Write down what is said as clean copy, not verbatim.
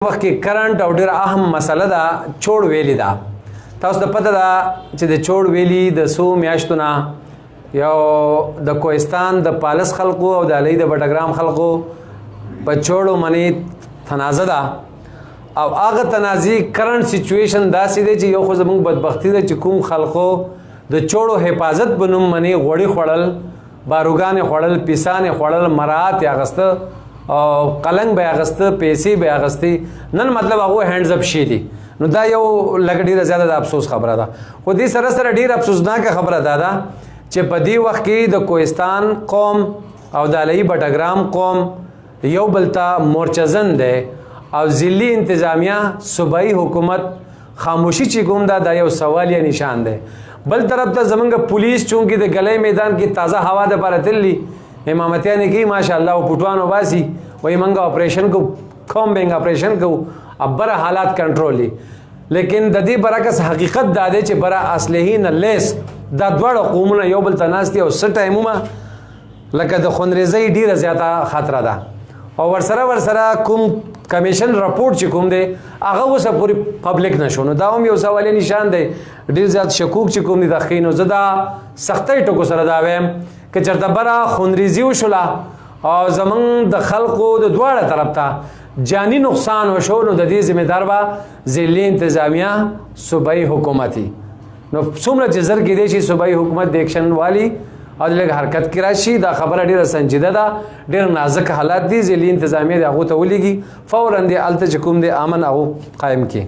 وخت کې کرنٹ او ډېر اهم مسله ده چوړ ویلي ده. تاسو ته پته ده چې د چوړ ویلي د څو میاشتو نه یو د کوهستان د پالس خلقو او د علي د بټګرام خلقو په چوړو منې تنازع ده او هغه تنازع کرنٹ سچویشن داسې دی چې یو خو زموږ بدبختي ده چې کوم خلقو د چوړو حفاظت په نوم منې غوړي خوړل، باروګانې خوړل، پیسانې خوړل، مراعات یې اخیسته او قلنګ به اخیسته، پیسې به اخیستې، نن مطلب هغه هینډز اپ شي دي. نو دا یو لږ ډېره زیاته د افسوس خبره ده. خو دې سره سره ډېر افسوسناکه خبره دا ده چې په دې وخت کې د کوهستان قوم او د علي بټګرام قوم یو بل ته مورچزن دی او ضلعی انتظامیہ صوبائی حکومت خاموشي چې کوم دا یو سوالیه نشان دی. بل طرف ته زمونږ پولیس چونکې د ګلۍ میدان کې تازه هوا د پاره تللی امامتیانې کوي ماشاءالله او پټوان وباسي وایي موږ اپریشن کو کومبینګ اپریشن کو ابره حالات کنټرول. لیکن د دې برعکس حقیقت دا دی چې بره اصلحې نه لیس دا دواړه قومونه یو بل ته ناست دي او څه ټایمونه لکه د خونریزۍ ډېره زیاته خطره ده او ورسره کوم کمیشن رپورټ چې کوم دی هغه اوسه پورې پبلک نشو. نو دا هم یو سوالیه نشان دی. ډېر زیات شکوک چې کوم دي د ښي نو زه دا سختۍ ټکو سره دا وایم که چېرته بره خونریزي وشوله او زمونږ د خلقو د دواړه طرف ته جانی نقصان وشو نو د دې ذمہدار به ضلعی انتظامیہ صوبائی حکومت وي. نو څومره چې زر کېدی شي صوبائی حکومت د ایکشن والی او لږ حرکت کې راشي. دا خبره ډېره سنجیده ده، ډېر نازک حالات دي. ضلعی انتظامیہ د هغو ته ولیږي فوراً د هلته چې کوم دی امن هغو قایم کړي.